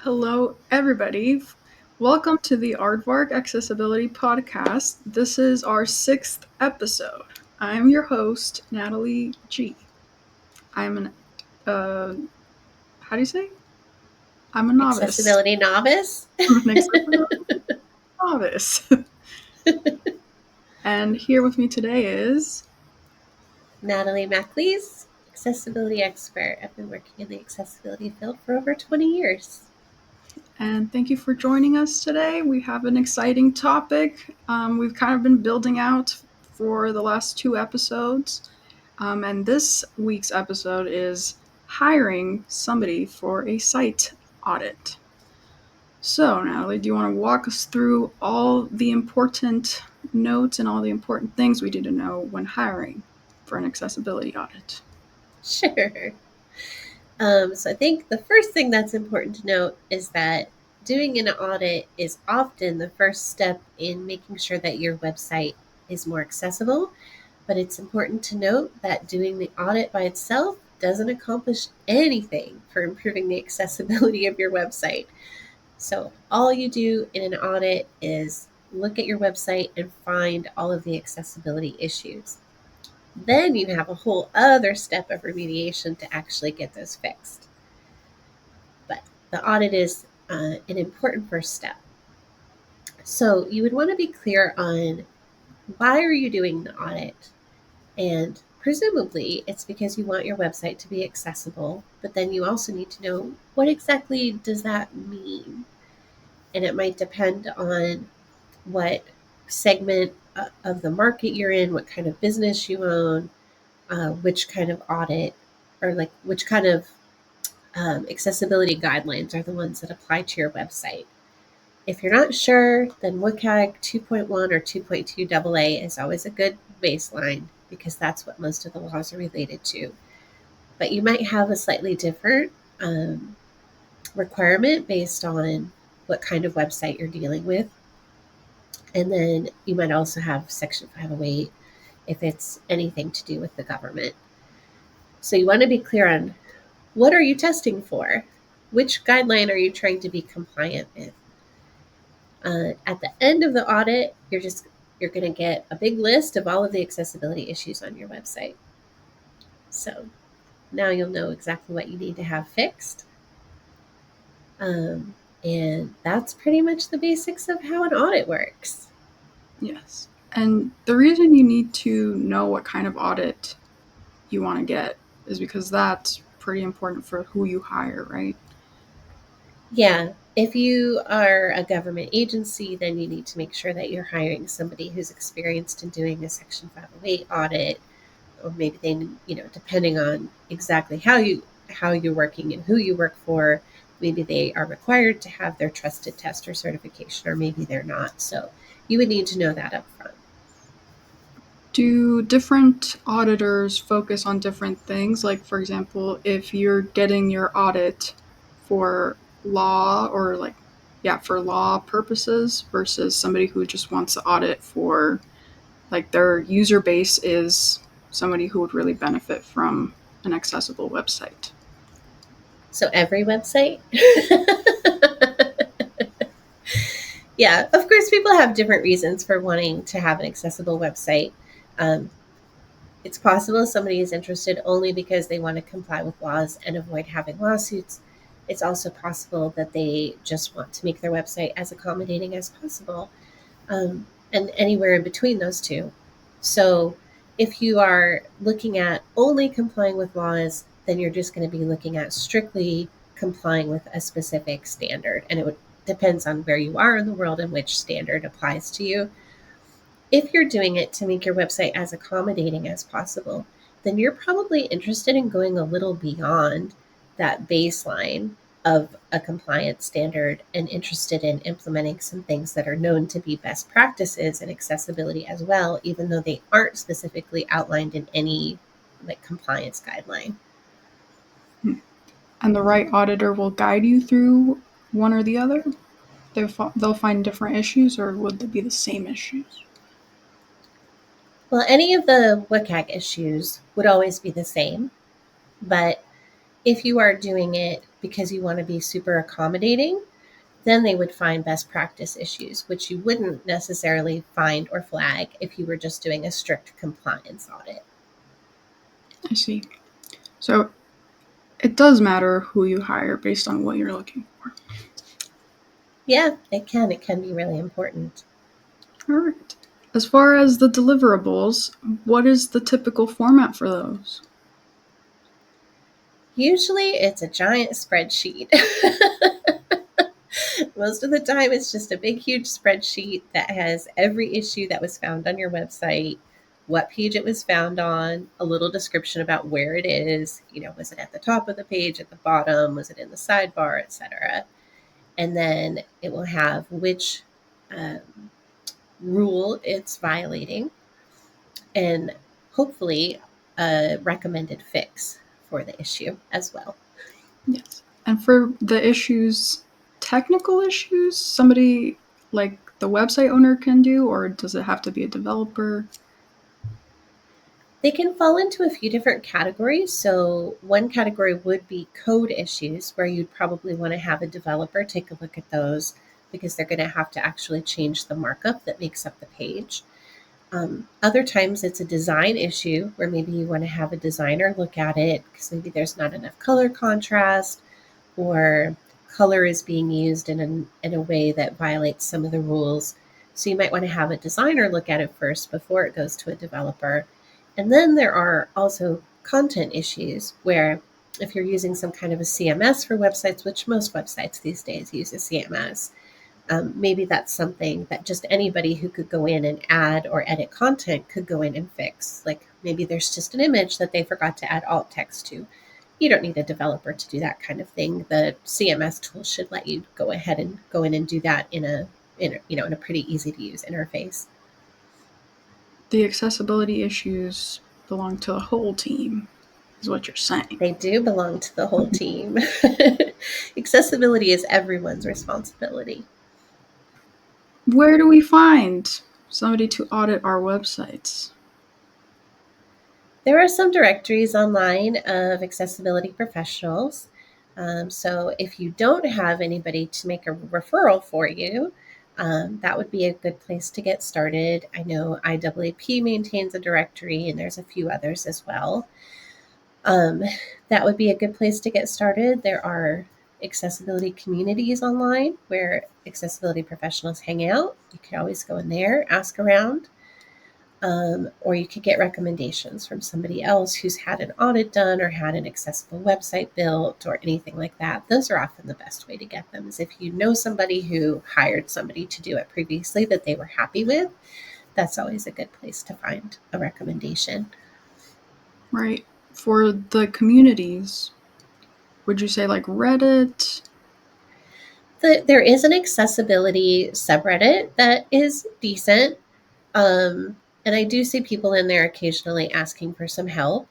Hello, everybody. Welcome to the AAArdvark Accessibility Podcast. This is our 6th episode. I'm your host, Natalie G. I'm an, how do you say? I'm a novice. Accessibility novice. I'm an accessibility novice. And here with me today is Natalie MacLeese, accessibility expert. I've been working in the accessibility field for over 20 years. And thank you for joining us today. We have an exciting topic. We've kind of been building out for the last 2 episodes. And this week's episode is hiring somebody for a site audit. So, Natalie, do you want to walk us through all the important notes and all the important things we need to know when hiring for an accessibility audit? Sure. So I think the first thing that's important to note is that doing an audit is often the first step in making sure that your website is more accessible. But it's important to note that doing the audit by itself doesn't accomplish anything for improving the accessibility of your website. So all you do in an audit is look at your website and find all of the accessibility issues. Then you have a whole other step of remediation to actually get those fixed. But the audit is an important first step. So you would want to be clear on why are you doing the audit? And presumably it's because you want your website to be accessible, but then you also need to know what exactly does that mean? And it might depend on what segment of the market you're in, what kind of business you own, which kind of audit, or like which kind of accessibility guidelines are the ones that apply to your website. If you're not sure, then WCAG 2.1 or 2.2 AA is always a good baseline because that's what most of the laws are related to. But you might have a slightly different requirement based on what kind of website you're dealing with. And then you might also have Section 508 if it's anything to do with the government. So you want to be clear on what are you testing for? Which guideline are you trying to be compliant with? At the end of the audit, you're going to get a big list of all of the accessibility issues on your website. So now you'll know exactly what you need to have fixed. And that's pretty much the basics of how an audit works. Yes. And the reason you need to know what kind of audit you want to get is because that's pretty important for who you hire, right? Yeah. If you are a government agency, then you need to make sure that you're hiring somebody who's experienced in doing a Section 508 audit, or maybe they, depending on exactly how you're working and who you work for, maybe they are required to have their trusted tester certification, or maybe they're not. So you would need to know that up front. Do different auditors focus on different things? Like, for example, if you're getting your audit for law or for law purposes versus somebody who just wants to audit for like their user base is somebody who would really benefit from an accessible website. So every website? Yeah, of course, people have different reasons for wanting to have an accessible website. It's possible somebody is interested only because they want to comply with laws and avoid having lawsuits. It's also possible that they just want to make their website as accommodating as possible, and anywhere in between those two. So if you are looking at only complying with laws, then you're just going to be looking at strictly complying with a specific standard, and it depends on where you are in the world and which standard applies to you. If you're doing it to make your website as accommodating as possible, then you're probably interested in going a little beyond that baseline of a compliance standard and interested in implementing some things that are known to be best practices in accessibility as well, even though they aren't specifically outlined in any compliance guideline. And the right auditor will guide you through one or the other? They'll find different issues, or would they be the same issues? Well, any of the WCAG issues would always be the same, but If you are doing it because you want to be super accommodating, then they would find best practice issues, which you wouldn't necessarily find or flag if you were just doing a strict compliance audit. I see. So it does matter who you hire based on what you're looking for. Yeah, it can. It can be really important. All right. As far as the deliverables, what is the typical format for those? Usually it's a giant spreadsheet. Most of the time, it's just a big, huge spreadsheet that has every issue that was found on your website, what page it was found on, a little description about where it is. Was it at the top of the page, at the bottom, was it in the sidebar, etc. And then it will have which rule it's violating, and hopefully a recommended fix for the issue as well. Yes. And for the issues, technical issues, somebody like the website owner can do, or does it have to be a developer? They can fall into a few different categories. So, one category would be code issues, where you'd probably want to have a developer take a look at those because they're going to have to actually change the markup that makes up the page. Other times it's a design issue where maybe you want to have a designer look at it because maybe there's not enough color contrast, or color is being used in a way that violates some of the rules. So you might want to have a designer look at it first before it goes to a developer. And then there are also content issues where if you're using some kind of a CMS for websites, which most websites these days use a CMS, maybe that's something that just anybody who could go in and add or edit content could go in and fix. Like maybe there's just an image that they forgot to add alt text to. You don't need a developer to do that kind of thing. The CMS tool should let you go ahead and go in and do that in a pretty easy to use interface. The accessibility issues belong to the whole team, is what you're saying. They do belong to the whole team. Accessibility is everyone's responsibility. Where do we find somebody to audit our websites? There are some directories online of accessibility professionals. So if you don't have anybody to make a referral for you, that would be a good place to get started. I know IAAP maintains a directory, and there's a few others as well. That would be a good place to get started. There are accessibility communities online where accessibility professionals hang out. You could always go in there, ask around. Or you could get recommendations from somebody else who's had an audit done or had an accessible website built or anything like that. Those are often the best way to get them, is if you know somebody who hired somebody to do it previously that they were happy with. That's always a good place to find a recommendation. Right. For the communities, would you say like Reddit? There is an accessibility subreddit that is decent. And I do see people in there occasionally asking for some help.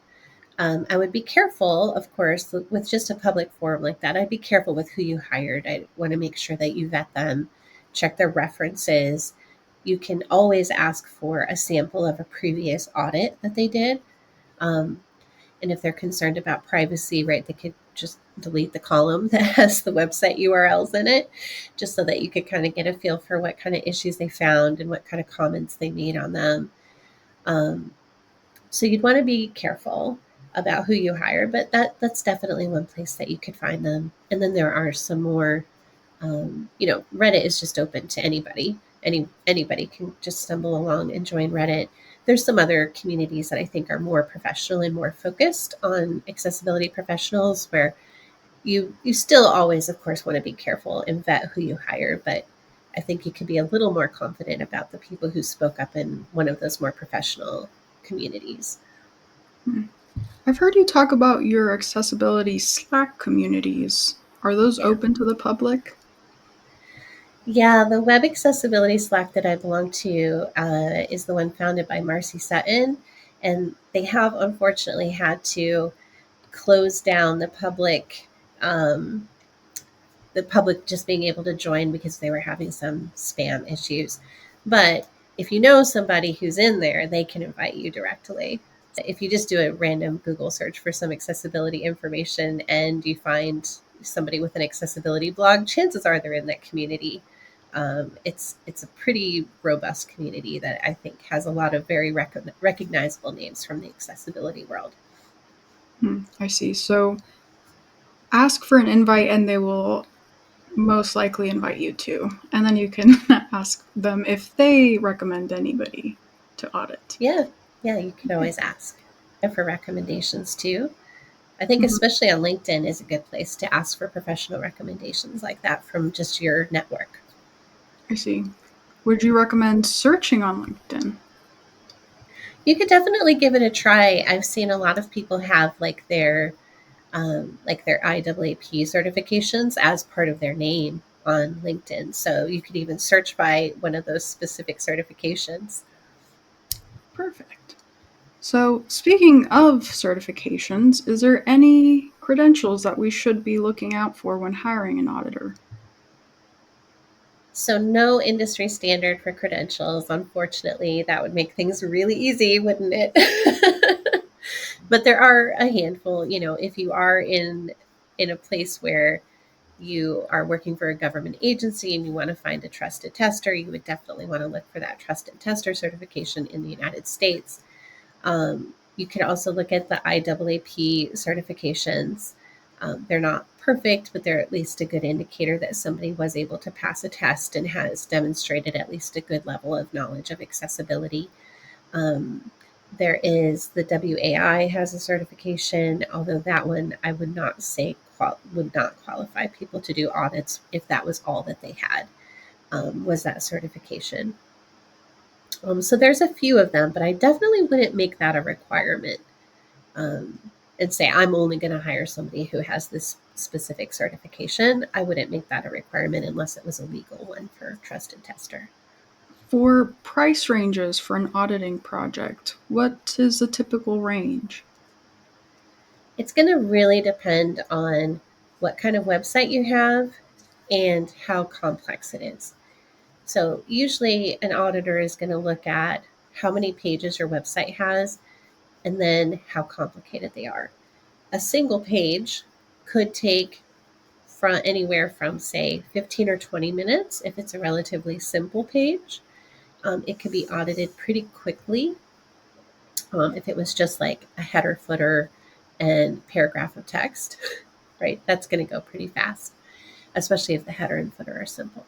I would be careful, of course, with just a public forum like that. I'd be careful with who you hired. I want to make sure that you vet them, check their references. You can always ask for a sample of a previous audit that they did. Um, and if they're concerned about privacy, right, they could just delete the column that has the website URLs in it, just so that you could kind of get a feel for what kind of issues they found and what kind of comments they made on them. So you'd want to be careful about who you hire, but that's definitely one place that you could find them. And then there are some more, Reddit is just open to anybody. Anybody can just stumble along and join Reddit. There's some other communities that I think are more professional and more focused on accessibility professionals, where you still always, of course, want to be careful and vet who you hire, but I think you could be a little more confident about the people who spoke up in one of those more professional communities. I've heard you talk about your accessibility Slack communities. Are those Yeah. open to the public? Yeah, the web accessibility Slack that I belong to is the one founded by Marcy Sutton, and they have unfortunately had to close down the public just being able to join because they were having some spam issues. But if you know somebody who's in there, they can invite you directly. If you just do a random Google search for some accessibility information and you find somebody with an accessibility blog, chances are they're in that community. It's a pretty robust community that I think has a lot of very recognizable names from the accessibility world. I see. So ask for an invite and they will most likely invite you too. And then you can ask them if they recommend anybody to audit. Yeah, you can always ask for recommendations too. I think Mhm. especially on LinkedIn is a good place to ask for professional recommendations like that from just your network. I see. Would you recommend searching on LinkedIn? You could definitely give it a try. I've seen a lot of people have their IAAP certifications as part of their name on LinkedIn. So you could even search by one of those specific certifications. Perfect. So, speaking of certifications, is there any credentials that we should be looking out for when hiring an auditor? So no industry standard for credentials. Unfortunately, that would make things really easy, wouldn't it? But there are a handful. If you are in a place where you are working for a government agency and you want to find a trusted tester, you would definitely want to look for that trusted tester certification in the United States. You can also look at the IAAP certifications. They're not perfect, but they're at least a good indicator that somebody was able to pass a test and has demonstrated at least a good level of knowledge of accessibility. There is the WAI has a certification, although that one I would not say would not qualify people to do audits if that was all that they had, was that certification. So there's a few of them, but I definitely wouldn't make that a requirement, um, and say I'm only going to hire somebody who has this specific certification. I wouldn't make that a requirement unless it was a legal one for trusted tester. For price ranges for an auditing project, what is the typical range? It's going to really depend on what kind of website you have and how complex it is. So, usually, an auditor is going to look at how many pages your website has and then how complicated they are. A single page could take from anywhere from, say, 15 or 20 minutes if it's a relatively simple page. It could be audited pretty quickly if it was just like a header, footer, and paragraph of text, right? That's going to go pretty fast, especially if the header and footer are simple.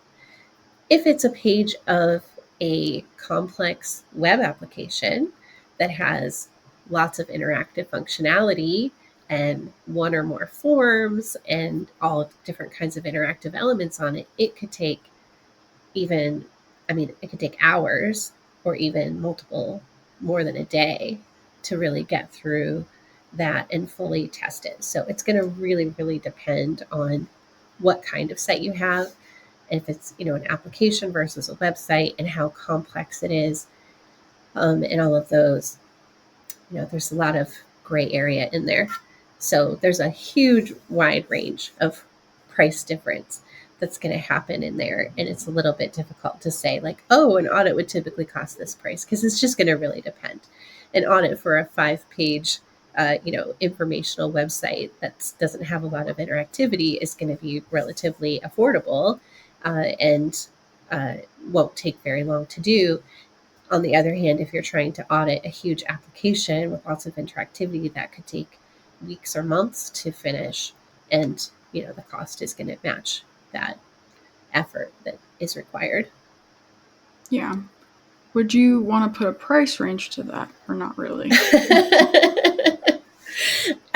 If it's a page of a complex web application that has lots of interactive functionality and one or more forms and all different kinds of interactive elements on it, it could take even, it could take hours or even more than a day to really get through that and fully test it. So it's going to really, really depend on what kind of site you have, if it's an application versus a website, and how complex it is, and all of those. There's a lot of gray area in there. So there's a huge wide range of price difference that's going to happen in there. And it's a little bit difficult to say, like, oh, an audit would typically cost this price, because it's just going to really depend. An audit for a 5-page informational website that doesn't have a lot of interactivity is going to be relatively affordable, and won't take very long to do. On the other hand, if you're trying to audit a huge application with lots of interactivity, that could take weeks or months to finish. And, the cost is going to match that effort that is required. Yeah. Would you want to put a price range to that or not really?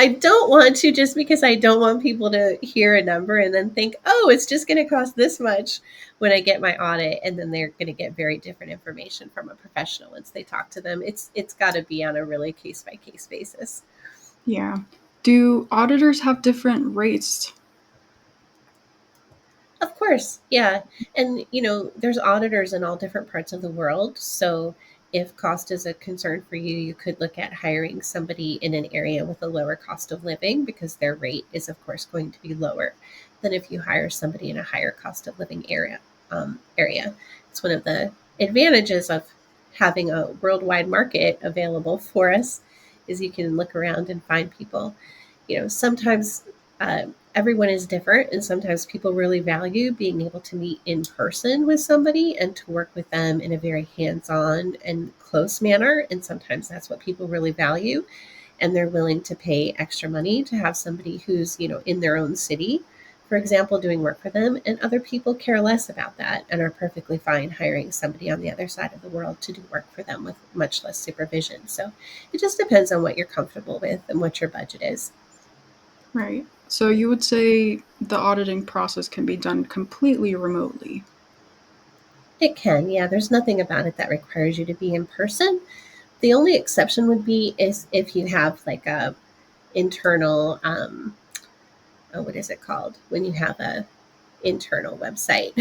I don't want to, just because I don't want people to hear a number and then think, oh, it's just going to cost this much when I get my audit, and then they're going to get very different information from a professional once they talk to them. It's got to be on a really case by case basis. Yeah. Do auditors have different rates? Of course, yeah. And, there's auditors in all different parts of the world. So if cost is a concern for you, you could look at hiring somebody in an area with a lower cost of living, because their rate is, of course, going to be lower than if you hire somebody in a higher cost of living area. It's one of the advantages of having a worldwide market available for us, is you can look around and find people. Sometimes everyone is different, and sometimes people really value being able to meet in person with somebody and to work with them in a very hands-on and close manner. And sometimes that's what people really value, and they're willing to pay extra money to have somebody who's, in their own city, for example, doing work for them. And other people care less about that and are perfectly fine hiring somebody on the other side of the world to do work for them with much less supervision. So it just depends on what you're comfortable with and what your budget is. Right. So you would say the auditing process can be done completely remotely? It can, yeah. There's nothing about it that requires you to be in person. The only exception would be is if you have like a internal, what is it called? When you have a internal website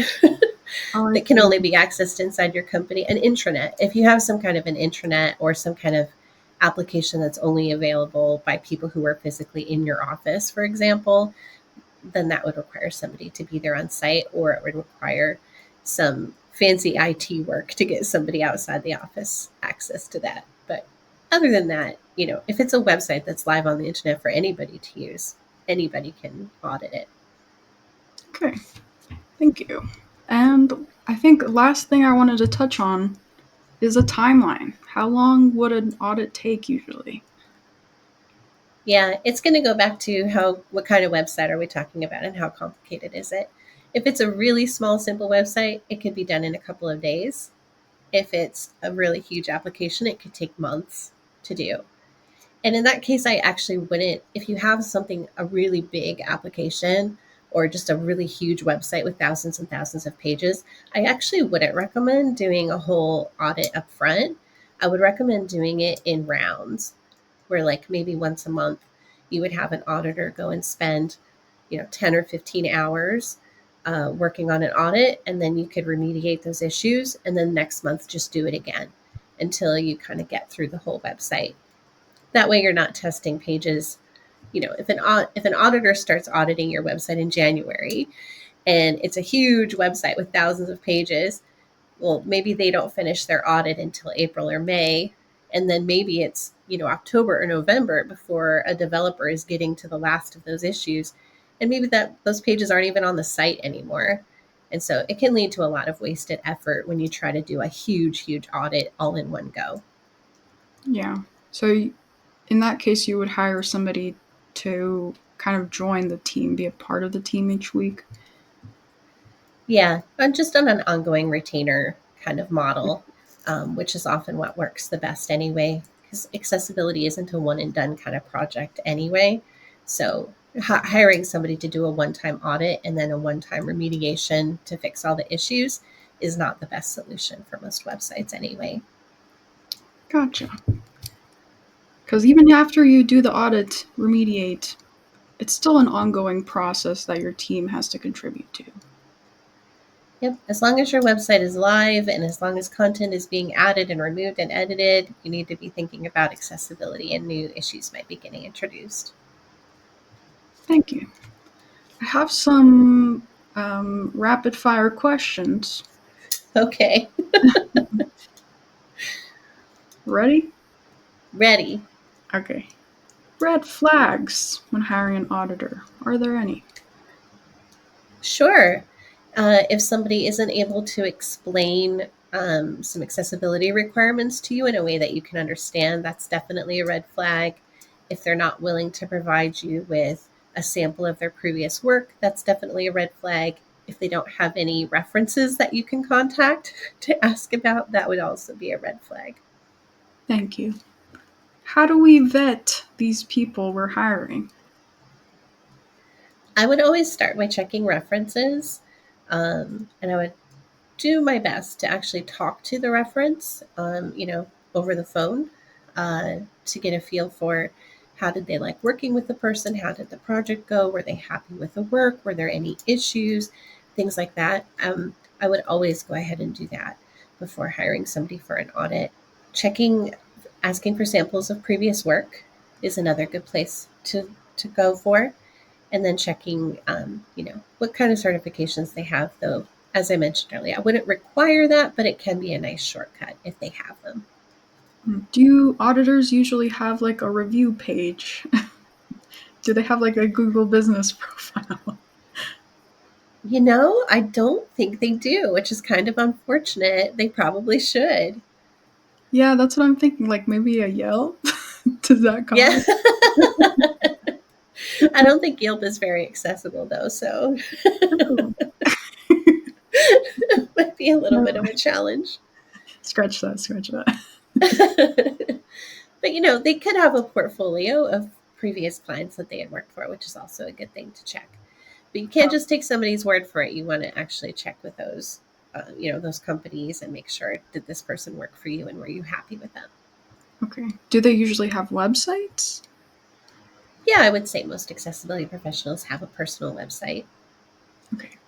Oh, I that can see. only be accessed inside your company, an intranet. If you have some kind of an intranet or some kind of application that's only available by people who are physically in your office, for example, then that would require somebody to be there on site, or it would require some fancy IT work to get somebody outside the office access to that. But other than that, if it's a website that's live on the internet for anybody to use, anybody can audit it. Okay. Thank you. And I think the last thing I wanted to touch on is a timeline. How long would an audit take usually? Yeah, it's going to go back to what kind of website are we talking about and how complicated is it? If it's a really small, simple website, it could be done in a couple of days. If it's a really huge application, it could take months to do. And in that case, I actually wouldn't, if you have a really big application or just a really huge website with thousands and thousands of pages, I actually wouldn't recommend doing a whole audit up front. I would recommend doing it in rounds, where like maybe once a month you would have an auditor go and spend 10 or 15 hours working on an audit, and then you could remediate those issues, and then next month just do it again until you kind of get through the whole website. That way you're not testing pages. If an auditor starts auditing your website in January and it's a huge website with thousands of pages, well, maybe they don't finish their audit until April or May. And then maybe it's, October or November before a developer is getting to the last of those issues. And maybe those pages aren't even on the site anymore. And so it can lead to a lot of wasted effort when you try to do a huge, huge audit all in one go. Yeah. So in that case, you would hire somebody to kind of join the team, be a part of the team each week. Yeah, I'm just on an ongoing retainer kind of model, which is often what works the best anyway, because accessibility isn't a one and done kind of project anyway. So hiring somebody to do a one-time audit and then a one-time remediation to fix all the issues is not the best solution for most websites anyway. Gotcha. Because even after you do the audit, remediate, it's still an ongoing process that your team has to contribute to. Yep. As long as your website is live and as long as content is being added and removed and edited, you need to be thinking about accessibility, and new issues might be getting introduced. Thank you. I have some rapid fire questions. Okay. Ready? Ready. Okay. Red flags when hiring an auditor. Are there any? Sure. If somebody isn't able to explain some accessibility requirements to you in a way that you can understand, that's definitely a red flag. If they're not willing to provide you with a sample of their previous work, that's definitely a red flag. If they don't have any references that you can contact to ask about, that would also be a red flag. Thank you. How do we vet these people we're hiring? I would always start by checking references, and I would do my best to actually talk to the reference, over the phone, to get a feel for how did they like working with the person? How did the project go? Were they happy with the work? Were there any issues? Things like that. I would always go ahead and do that before hiring somebody for an audit. Asking for samples of previous work is another good place to go for. And then checking, what kind of certifications they have, though. As I mentioned earlier, I wouldn't require that, but it can be a nice shortcut if they have them. Do auditors usually have like a review page? Do they have like a Google business profile? I don't think they do, which is kind of unfortunate. They probably should. Yeah, that's what I'm thinking. Like maybe a Yelp? Does that Yeah. count? I don't think Yelp is very accessible, though, so Oh. it might be a little No. bit of a challenge. Scratch that, scratch that. But, they could have a portfolio of previous clients that they had worked for, which is also a good thing to check. But you can't just take somebody's word for it. You want to actually check with those companies and make sure, did this person work for you and were you happy with them? Okay. Do they usually have websites? Yeah, I would say most accessibility professionals have a personal website. Okay.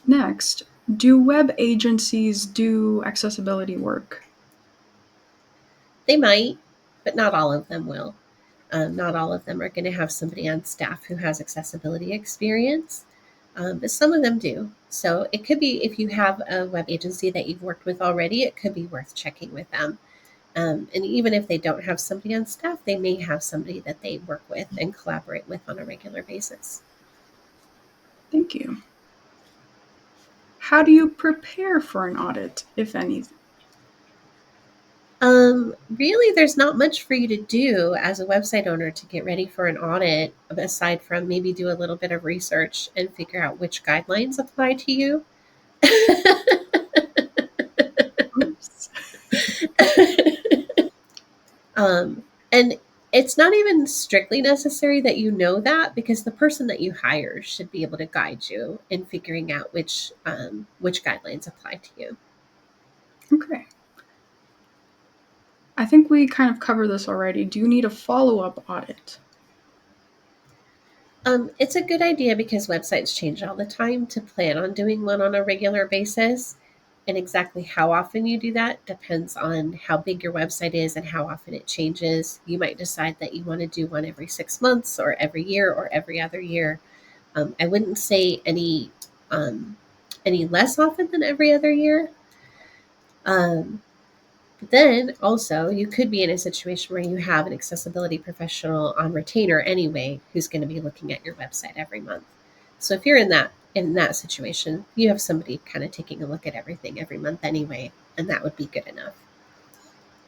Next, do web agencies do accessibility work? They might, but not all of them will. Not all of them are going to have somebody on staff who has accessibility experience, but some of them do. So it could be, if you have a web agency that you've worked with already, it could be worth checking with them. And even if they don't have somebody on staff, they may have somebody that they work with and collaborate with on a regular basis. Thank you. How do you prepare for an audit, if anything? Really, there's not much for you to do as a website owner to get ready for an audit, aside from maybe do a little bit of research and figure out which guidelines apply to you. Oops. And it's not even strictly necessary that you know that, because the person that you hire should be able to guide you in figuring out which guidelines apply to you. Okay. I think we kind of covered this already. Do you need a follow-up audit? It's a good idea, because websites change all the time, to plan on doing one on a regular basis. And exactly how often you do that depends on how big your website is and how often it changes. You might decide that you want to do one every 6 months or every year or every other year. I wouldn't say any less often than every other year. But then also, you could be in a situation where you have an accessibility professional on retainer anyway, who's going to be looking at your website every month. So if you're in that situation, you have somebody kind of taking a look at everything every month anyway, and that would be good enough.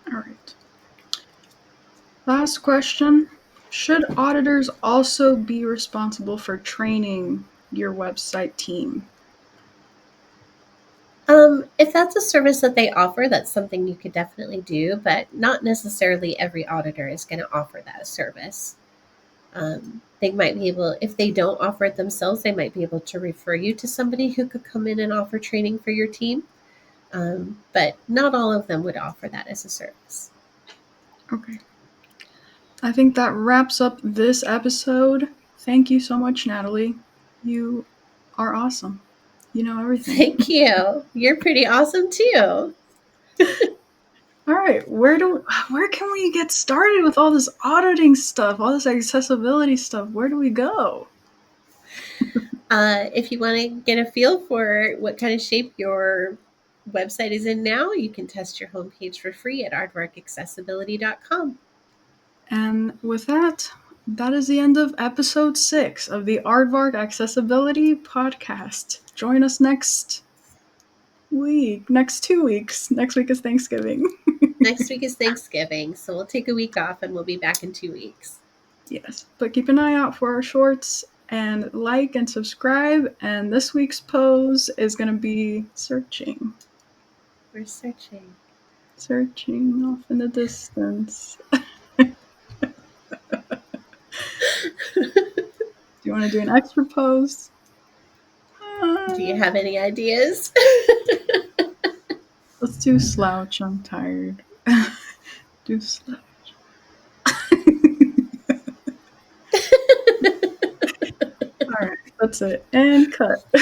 All right. Last question. Should auditors also be responsible for training your website team? If that's a service that they offer, that's something you could definitely do, but not necessarily every auditor is going to offer that service. They might be able, if they don't offer it themselves, they might be able to refer you to somebody who could come in and offer training for your team. But not all of them would offer that as a service. Okay. I think that wraps up this episode. Thank you so much, Natalie. You are awesome. You know everything. Thank you. You're pretty awesome too. All right, where can we get started with all this auditing stuff, all this accessibility stuff? Where do we go? If you want to get a feel for what kind of shape your website is in now, you can test your homepage for free at aardvarkaccessibility.com. And with that, that is the end of episode 6 of the Aardvark Accessibility Podcast. Join us next 2 weeks. Next week is Thanksgiving. Next week is Thanksgiving, so we'll take a week off and we'll be back in 2 weeks. Yes, but keep an eye out for our shorts and like and subscribe. And this week's pose is going to be searching. We're searching. Searching off in the distance. Do you want to do an extra pose? Do you have any ideas? Let's do slouch. I'm tired. Do slouch. All right, that's it. And cut.